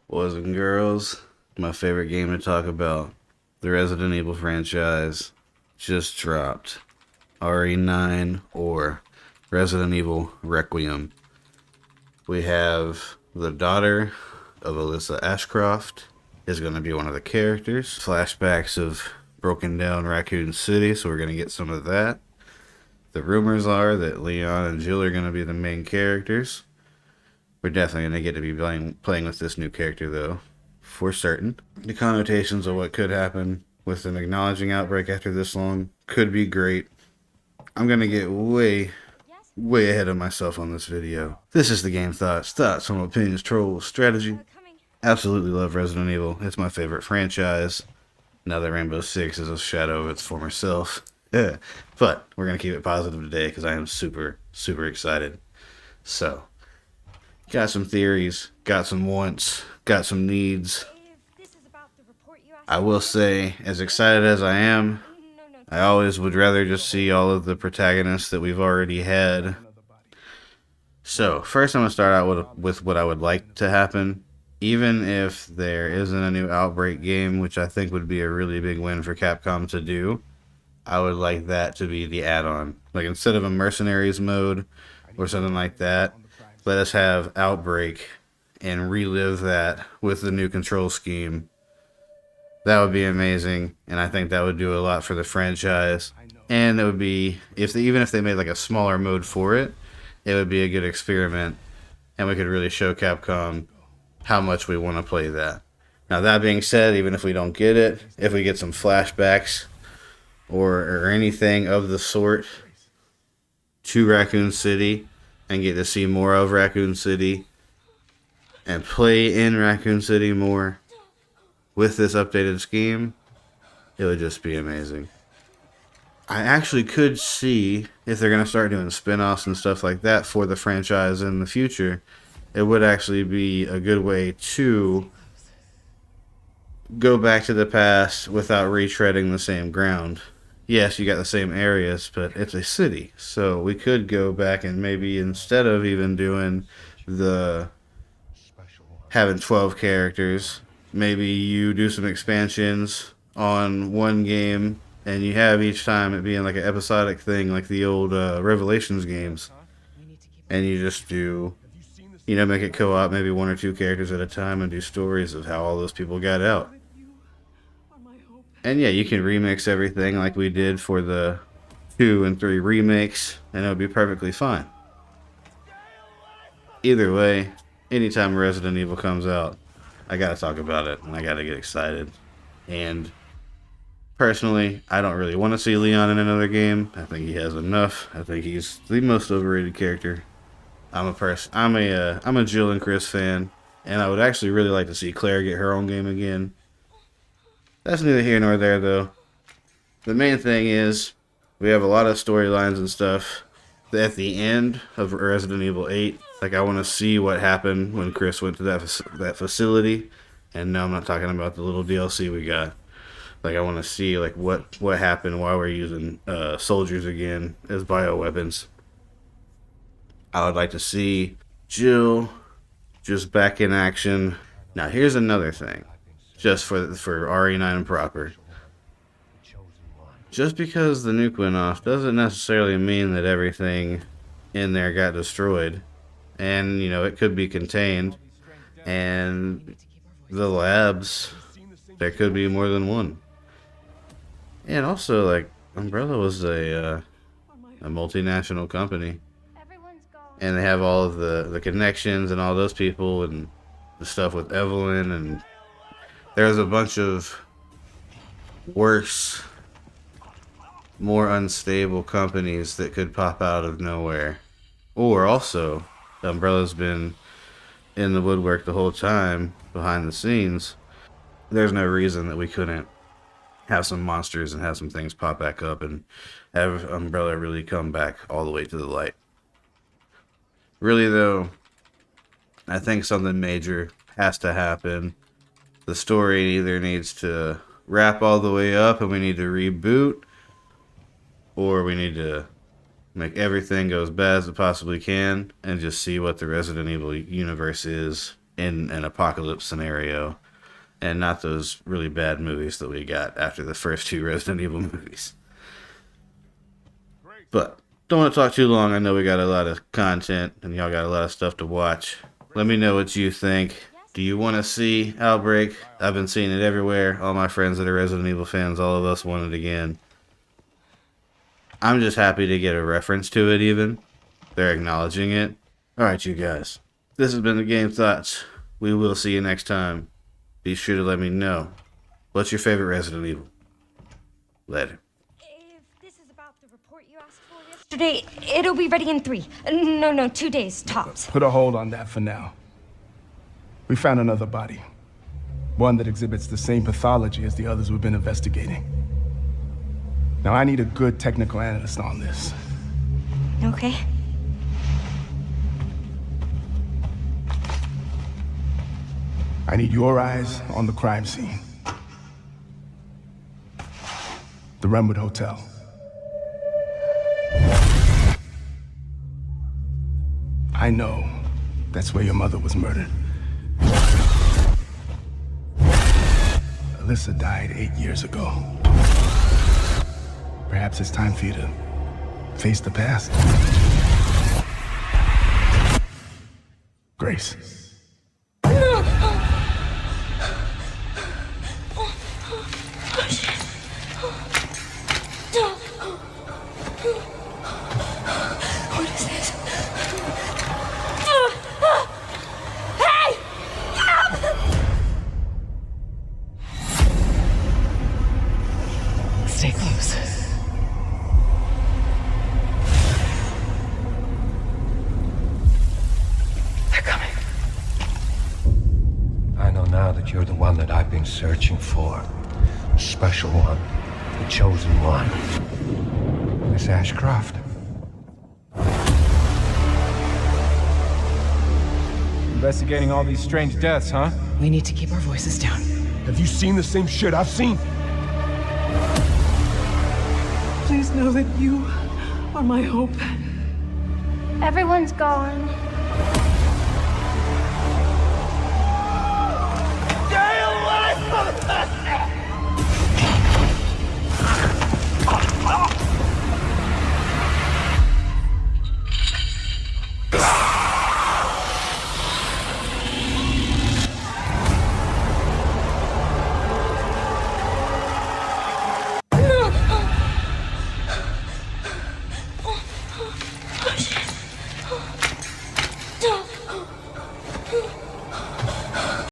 Boys and girls, my favorite game to talk about, the Resident Evil franchise, just dropped. RE9 or Resident Evil Requiem. We have the daughter of Alyssa Ashcroft is going to be one of the characters. Flashbacks of broken down Raccoon City, so we're going to get some of that. The rumors are that Leon and Jill are going to be the main characters. We're definitely going to get to be playing with this new character, though, for certain. The connotations of what could happen with them acknowledging Outbreak after this long could be great. I'm going to get way ahead of myself on this video. This is the Game Thoughts. Thoughts from opinions, trolls, strategy. Absolutely love Resident Evil. It's my favorite franchise. Now that Rainbow Six is a shadow of its former self. Yeah. But we're going to keep it positive today because I am super excited. So, got some theories, got some wants, got some needs. I will say, as excited as I am, I always would rather just see all of the protagonists that we've already had. So, first I'm going to start out with what I would like to happen. Even if there isn't a new Outbreak game, which I think would be a really big win for Capcom to do, I would like that to be the add-on. Like, instead of a Mercenaries mode or something like that, let us have Outbreak and relive that with the new control scheme. That would be amazing, and I think that would do a lot for the franchise. And it would be, even if they made like a smaller mode for it, it would be a good experiment, and we could really show Capcom how much we want to play that. Now, that being said, even if we don't get it, if we get some flashbacks or anything of the sort to Raccoon City and get to see more of Raccoon City and play in Raccoon City more with this updated scheme, it would just be amazing. I actually could see, if they're going to start doing spin-offs and stuff like that for the franchise in the future, it would actually be a good way to go back to the past without retreading the same ground. Yes, you got the same areas, but it's a city. So we could go back and maybe, instead of even doing having 12 characters, maybe you do some expansions on one game and you have each time it being like an episodic thing like the old Revelations games. And you just do, make it co-op, maybe one or two characters at a time, and do stories of how all those people got out. And yeah, you can remix everything like we did for the 2 and 3 remakes, and it would be perfectly fine. Either way, anytime Resident Evil comes out, I gotta talk about it, and I gotta get excited. And personally, I don't really want to see Leon in another game. I think he has enough. I think he's the most overrated character. I'm a Jill and Chris fan, and I would actually really like to see Claire get her own game again. That's neither here nor there, though. The main thing is, we have a lot of storylines and stuff at the end of Resident Evil 8. Like, I want to see what happened when Chris went to that facility. And no, I'm not talking about the little DLC we got. Like, I want to see like what happened, why we're using soldiers again as bioweapons. I would like to see Jill just back in action. Now, here's another thing, just for RE9 proper. Just because the nuke went off doesn't necessarily mean that everything in there got destroyed. And, it could be contained. And the labs, there could be more than one. And also, like, Umbrella was a multinational company. And they have all of the connections and all those people and the stuff with Evelyn. And there's a bunch of worse, more unstable companies that could pop out of nowhere. Or also, Umbrella's been in the woodwork the whole time, behind the scenes. There's no reason that we couldn't have some monsters and have some things pop back up and have Umbrella really come back all the way to the light. Really, though, I think something major has to happen. The story either needs to wrap all the way up and we need to reboot, or we need to make everything go as bad as it possibly can and just see what the Resident Evil universe is in an apocalypse scenario, and not those really bad movies that we got after the first two Resident Evil movies. But don't want to talk too long. I know we got a lot of content and y'all got a lot of stuff to watch. Let me know what you think. Do you want to see Outbreak? I've been seeing it everywhere. All my friends that are Resident Evil fans, all of us want it again. I'm just happy to get a reference to it even. They're acknowledging it. Alright, you guys. This has been the Game Thoughts. We will see you next time. Be sure to let me know. What's your favorite Resident Evil? Later. If this is about the report you asked for yesterday, it'll be ready in 3. No, 2 days, tops. Put a hold on that for now. We found another body. One that exhibits the same pathology as the others we've been investigating. Now, I need a good technical analyst on this. Okay. I need your eyes on the crime scene. The Renwood Hotel. I know that's where your mother was murdered. Alyssa died 8 years ago. Perhaps it's time for you to face the past. Grace. What is this? Hey! Stay close. They're coming. I know now that you're the one that I've been searching for. The special one. The chosen one. Miss Ashcroft. Investigating all these strange deaths, huh? We need to keep our voices down. Have you seen the same shit I've seen? Please know that you are my hope. Everyone's gone.